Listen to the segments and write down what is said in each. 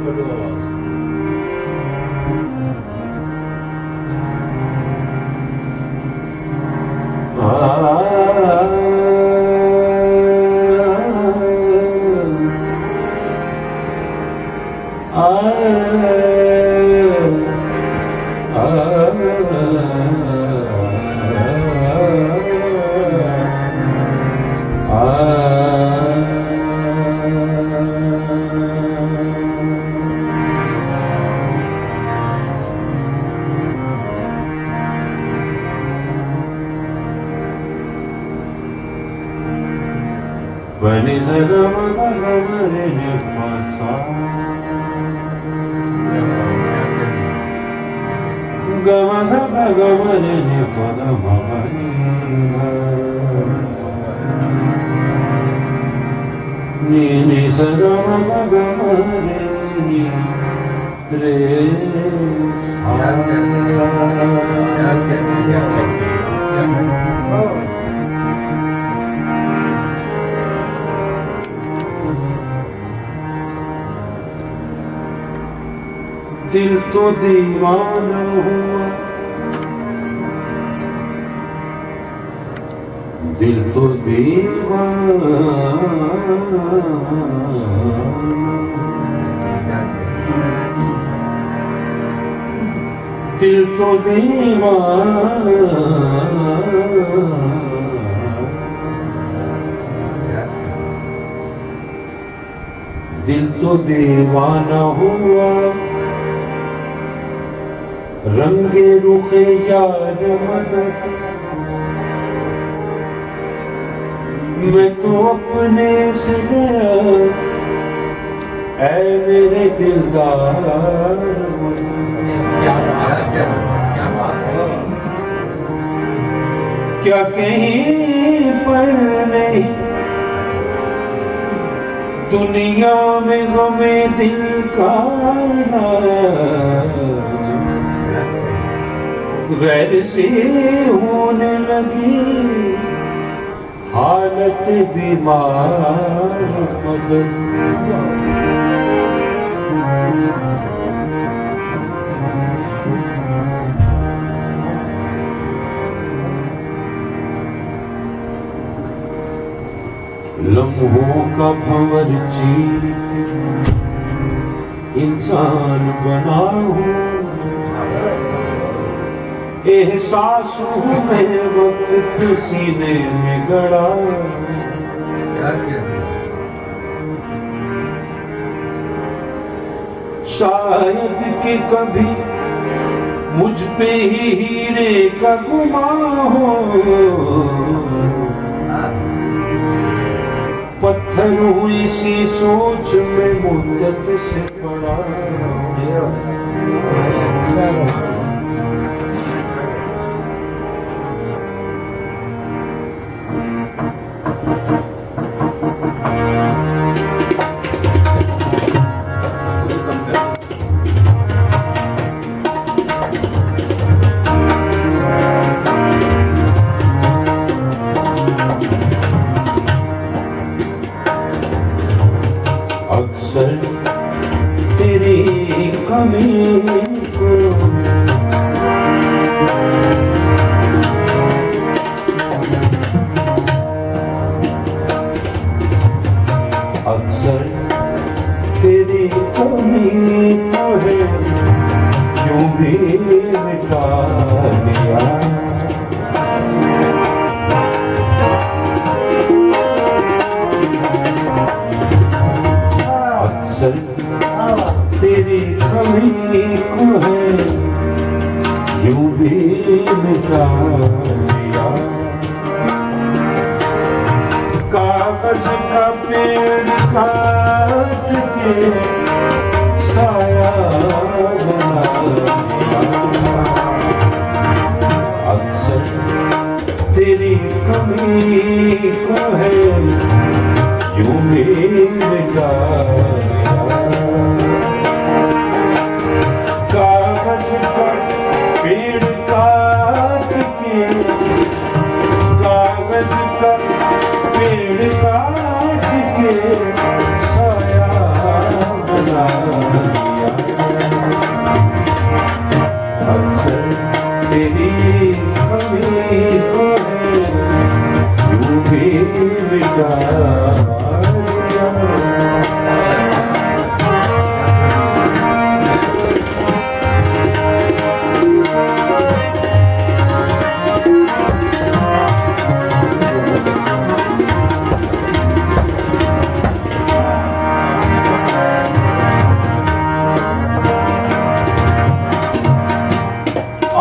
करो आवाज। When is a दिल तो दीवाना हुआ, दिल तो दीवाना, दिल तो दीवाना, दिल तो दीवाना हुआ, रंगे रुखे यार मदद, मैं तो अपने से गया, ऐ मेरे दिलदार क्या कहीं पर नहीं दुनिया में हमें दिल का गैर से होने लगी हालत बीमार मदद, लम्हों का भंवर चीर इंसान बना हूँ, एहसास हूँ मैं वक्त सीने में गड़ा, शायद कि कभी मुझ पे ही हीरे का गुमान हो, पत्थर हूँ इसी सोच में मुद्दत से पड़ा, अक्सर तेरी कमी को अक्सर तेरी कमी को है क्यों भी मिटा दिया, तेरी कमी को है यूं भी मिटा दिया, कागज का पेड़ काट के साया बना दिया, अक्सर तेरी कमी को है यूं भी मिटा दिया, कागज का पेड़ काट के, कागज का पेड़ काट के साया मिटा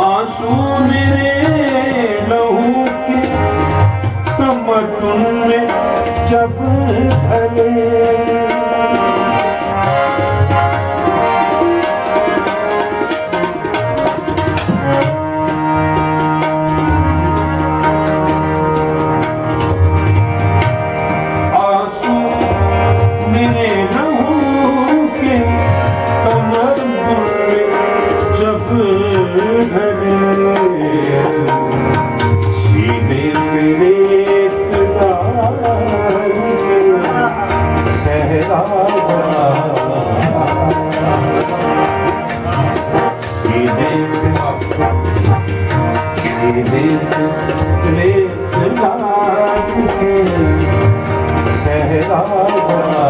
आंसू मेरे लहू के तमतुन में जब ढले आंसू मेरे लहू के तमतुन में जब सीने रेत डाल के सहरा बना सीने रेत डाल के सहरा बना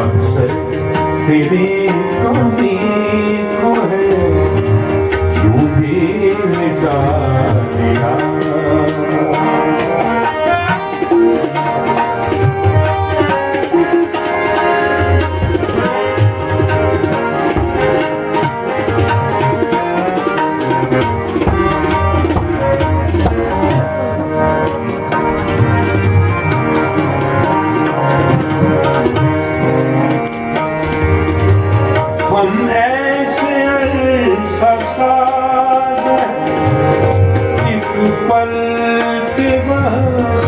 अक्सर तेरी कमी को है यूं भी मिटा दिया हम ऐसे साज एक पल के बस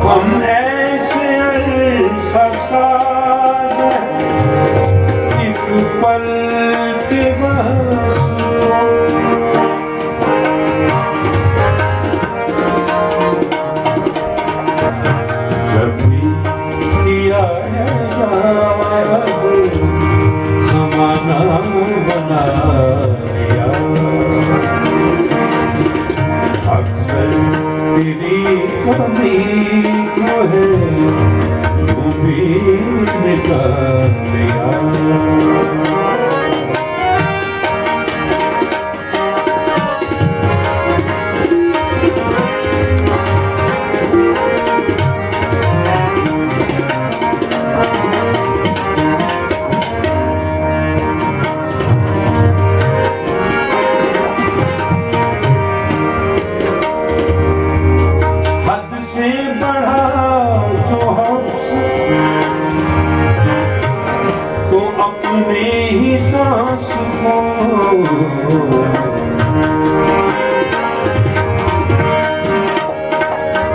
हम ऐसे साज पल के बस जब भी किया है याद ज़माना बना लिया अक्सर तेरी कमी को है यूं भी मिटा लिया तो अपने ही सांस को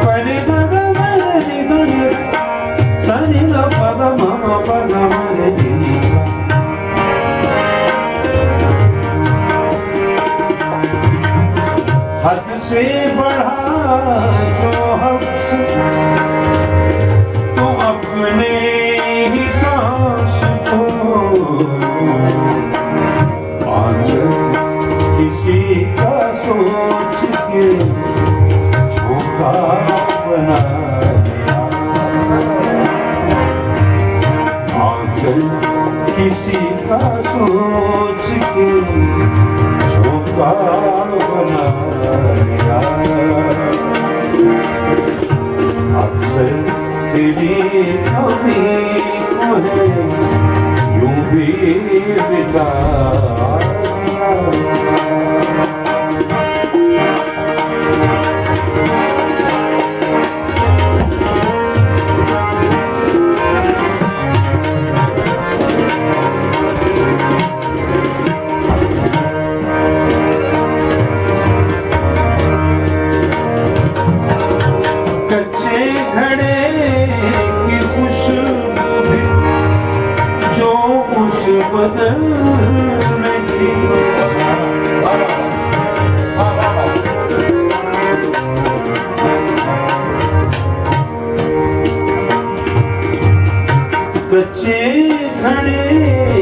परे सदा मरे सनी ला पदा मामा पदा मरे सा हद से बढ़ा जो हमसे तो अपने ही सांस को आज किसी का सोच के झोंका बना दिया आंचल किसी का सोच के झोंका बना दिया अक्सर तेरी कमी को है यूं भी मिटा कच्चे घड़े की खुशबू भी जो उस बदन में थी कच्चे घड़े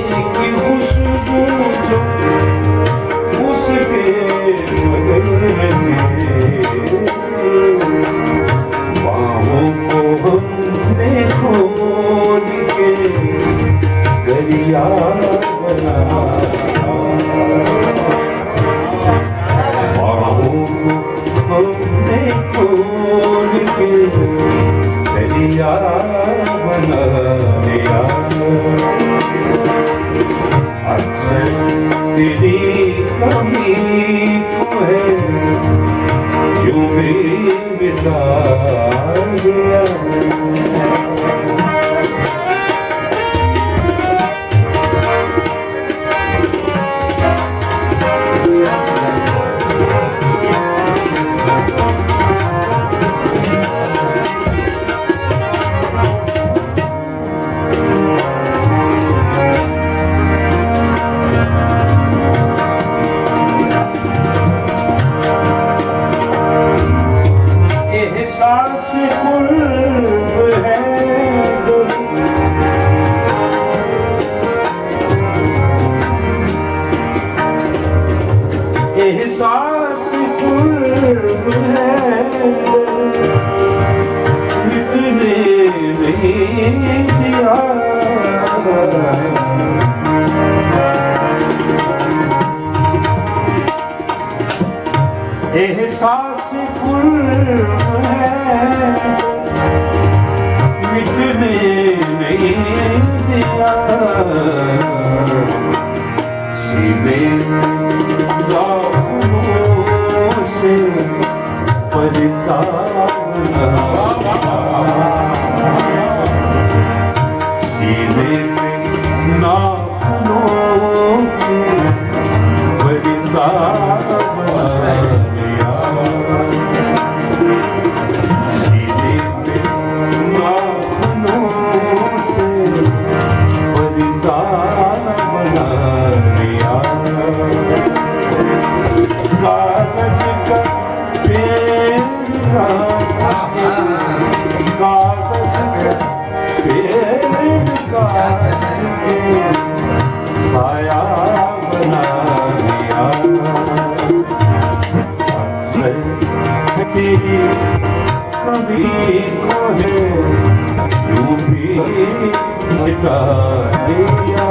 की खुशबू जो उसके बगल में थे, बाहों को हमने खोल के दरिया बनाया, बाहों को हमने खोल के दरिया बना दिया। अक्सर तेरी कमी को है क्यों भी मिटा दिया। एहसास कुर्ब है एहसास कुर्ब है मिटने नहीं दिया। एहसास कुर्ब है मिटने नहीं दिया। सीने लाखों से परिंदा सीने नाखूनों के परिंदा कागज का पेड़ काट के साया बना दिया। अक्सर तेरी कभी को है यूं भी मिटा दिया।